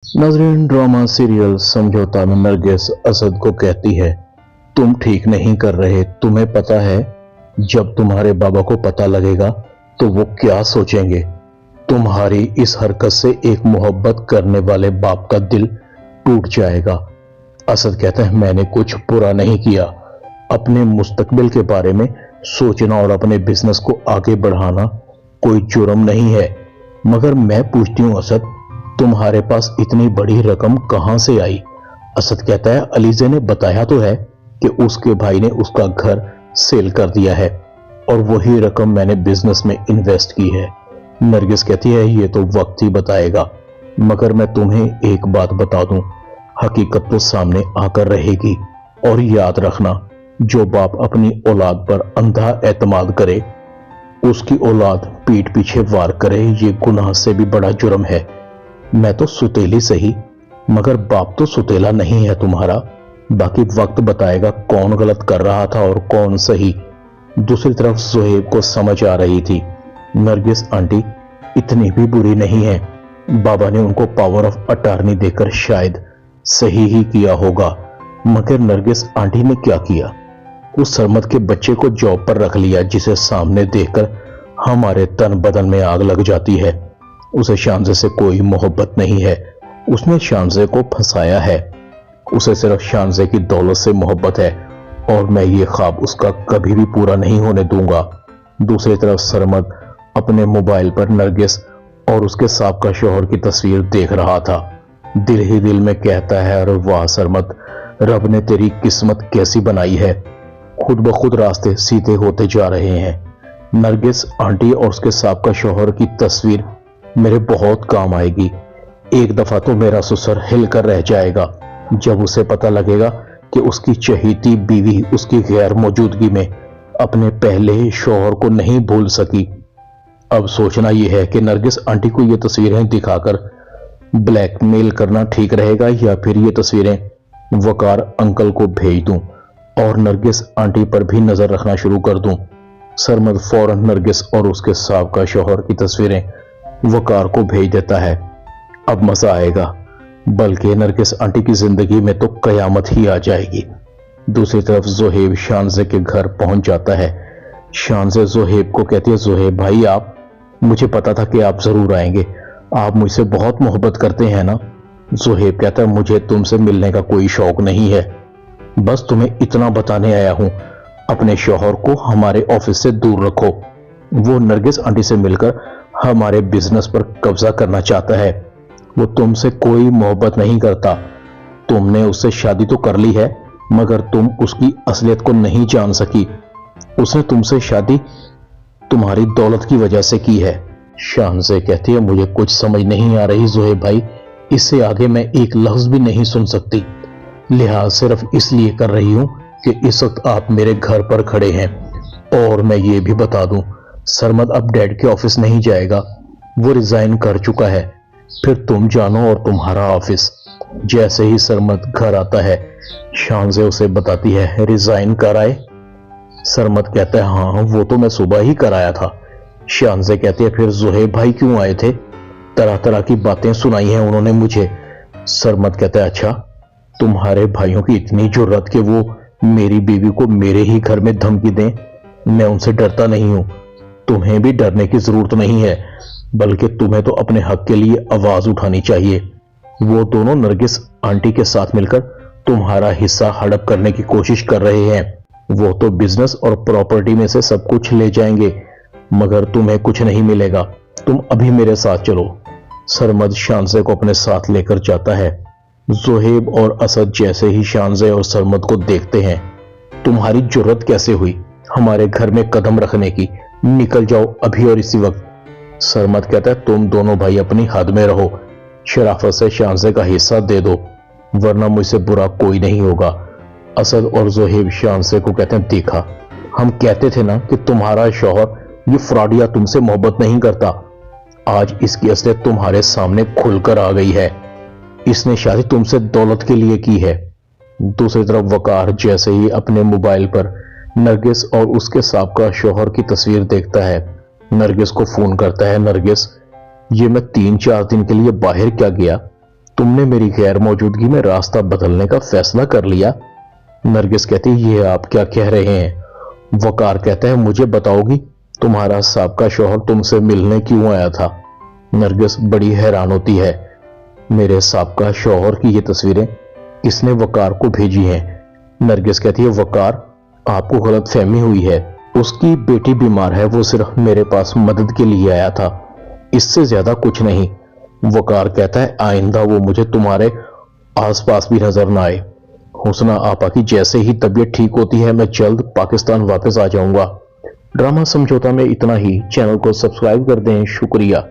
नाजरीन, drama serial समझौता में नरगिस असद को कहती है, तुम ठीक नहीं कर रहे। तुम्हें पता है जब तुम्हारे बाबा को पता लगेगा तो वो क्या सोचेंगे। तुम्हारी इस हरकत से एक मोहब्बत करने वाले बाप का दिल टूट जाएगा। असद कहता है, मैंने कुछ बुरा नहीं किया। अपने मुस्तकबिल के बारे में सोचना और अपने बिजनेस को आगे बढ़ाना कोई जुर्म नहीं है। मगर मैं पूछती हूँ असद, तुम्हारे पास इतनी बड़ी रकम कहां से आई। असद कहता है, अलीजे ने बताया तो है कि उसके भाई ने उसका घर सेल कर दिया है और वही रकम मैंने बिजनेस में इन्वेस्ट की है। नरगिस कहती है, ये तो वक्त ही बताएगा, मगर मैं तुम्हें एक बात बता दूं, हकीकत तो सामने आकर रहेगी। और याद रखना, जो बाप अपनी औलाद पर अंधा एतमाद करे, उसकी औलाद पीठ पीछे वार करे, ये गुनाह से भी बड़ा जुर्म है। मैं तो सुतेली सही, मगर बाप तो सुतेला नहीं है तुम्हारा। बाकी वक्त बताएगा कौन गलत कर रहा था और कौन सही। दूसरी तरफ ज़ोहेब को समझ आ रही थी, नरगिस आंटी इतनी भी बुरी नहीं है। बाबा ने उनको पावर ऑफ अटॉर्नी देकर शायद सही ही किया होगा। मगर नरगिस आंटी ने क्या किया? उस सरमद के बच्चे को जॉब पर रख लिया, जिसे सामने देखकर हमारे तन बदन में आग लग जाती है। उसे शानजे से कोई मोहब्बत नहीं है। उसने शानजे को फंसाया है। उसे सिर्फ शानजे की दौलत से मोहब्बत है और मैं ये ख्वाब उसका कभी भी पूरा नहीं होने दूंगा। दूसरी तरफ सरमद अपने मोबाइल पर नरगिस और उसके साबका शौहर की तस्वीर देख रहा था। दिल ही दिल में कहता है, अरे वाह सरमद, रब ने तेरी किस्मत कैसी बनाई है। खुद ब खुद रास्ते सीधे होते जा रहे हैं। नरगिस आंटी और उसके साबका शौहर की तस्वीर मेरे बहुत काम आएगी। एक दफा तो मेरा ससुर हिल कर रह जाएगा जब उसे पता लगेगा कि उसकी चहेती बीवी उसकी गैर मौजूदगी में अपने पहले शौहर को नहीं भूल सकी। अब सोचना यह है कि नरगिस आंटी को ये तस्वीरें दिखाकर ब्लैकमेल करना ठीक रहेगा या फिर ये तस्वीरें वकार अंकल को भेज दूं और नरगिस आंटी पर भी नजर रखना शुरू कर दूं। सरमद फौरन नरगिस और उसके साबका शौहर की तस्वीरें वकार को भेज देता है। अब मजा आएगा, बल्कि नरगिस आंटी की जिंदगी में तो कयामत ही आ जाएगी। दूसरी तरफ ज़ोहेब शानजे के घर पहुंच जाता है। शानजे ज़ोहेब को कहती है, ज़ोहेब भाई, आप, मुझे पता था कि आप जरूर आएंगे। आप मुझसे बहुत मोहब्बत करते हैं ना। ज़ोहेब कहता है, मुझे तुमसे मिलने का कोई शौक नहीं है, बस तुम्हें इतना बताने आया हूं, अपने शौहर को हमारे ऑफिस से दूर रखो। वो नरगिस आंटी से मिलकर हमारे बिजनेस पर कब्जा करना चाहता है। वो तुमसे कोई मोहब्बत नहीं करता। तुमने उससे शादी तो कर ली है, मगर तुम उसकी असलियत को नहीं जान सकी। उसने तुमसे शादी तुम्हारी दौलत की वजह से की है। शानजे कहती है, मुझे कुछ समझ नहीं आ रही ज़ोहेब भाई, इससे आगे मैं एक लफ्ज भी नहीं सुन सकती। लिहाज सिर्फ इसलिए कर रही हूं कि इस वक्त आप मेरे घर पर खड़े हैं। और मैं ये भी बता दूं, सरमद अब डैड के ऑफिस नहीं जाएगा, वो रिजाइन कर चुका है। फिर तुम जानो और तुम्हारा ऑफिस। जैसे ही सरमद घर आता है, शानजे उसे बताती है, रिजाइन कर आए? सरमद कहता है, हाँ, वो तो मैं सुबह ही कराया था। शानजे कहती है, फिर ज़ोहेब भाई क्यों आए थे? तरह तरह की बातें सुनाई हैं उन्होंने मुझे। सरमद कहता है, अच्छा, तुम्हारे भाइयों की इतनी जुर्रत कि वो मेरी बीवी को मेरे ही घर में धमकी दें? मैं उनसे डरता नहीं हूं। तुम्हें भी डरने की जरूरत नहीं है, बल्कि तुम्हें तो अपने हक के लिए आवाज उठानी चाहिए। वो दोनों नरगिस आंटी के साथ मिलकर तुम्हारा हिस्सा हड़प करने की कोशिश कर रहे हैं। वो तो बिजनेस और प्रॉपर्टी में से सब कुछ ले जाएंगे, मगर तुम्हें कुछ नहीं मिलेगा। तुम अभी मेरे साथ चलो। सरमद शानजे को अपने साथ लेकर जाता है। ज़ोहेब और असद जैसे ही शानजे और सरमद को देखते हैं, तुम्हारी जुर्रत कैसे हुई हमारे घर में कदम रखने की? निकल जाओ अभी और इसी वक्त। सरमद कहता है, तुम दोनों भाई अपनी हद में रहो, शराफत से शानजे का हिस्सा दे दो, वरना मुझसे बुरा कोई नहीं होगा। असद और ज़ोहेब शानजे को कहते हैं, देखा, हम कहते थे ना कि तुम्हारा शौहर ये फ्रॉडिया तुमसे मोहब्बत नहीं करता। आज इसकी असलियत तुम्हारे सामने खुलकर आ गई है। इसने शादी तुमसे दौलत के लिए की है। दूसरी तरफ वकार जैसे ही अपने मोबाइल पर नरगिस और उसके साबका शौहर की तस्वीर देखता है, नरगिस को फोन करता है। नरगिस, ये मैं 3-4 दिन के लिए बाहर क्या गया, तुम ने मेरी गैर मौजूदगी में रास्ता बदलने का फैसला कर लिया। नरगिस कहती है ये आप क्या कह रहे हैं। वकार कहता है मुझे बताओगी तुम्हारा साबका शौहर तुमसे मिलने क्यों आया था। नरगिस बड़ी हैरान होती है। मेरे साबका शौहर की ये तस्वीरें किसने वकार को भेजी हैं। नरगिस कहती है वकार आपको गलतफहमी हुई है, उसकी बेटी बीमार है, वो सिर्फ मेरे पास मदद के लिए आया था, इससे ज्यादा कुछ नहीं। वकार कहता है आइंदा वो मुझे तुम्हारे आसपास भी नजर ना आए। हुस्ना आपा की जैसे ही तबीयत ठीक होती है मैं जल्द पाकिस्तान वापस आ जाऊंगा। ड्रामा समझौता में इतना ही। चैनल को सब्सक्राइब कर दें। शुक्रिया।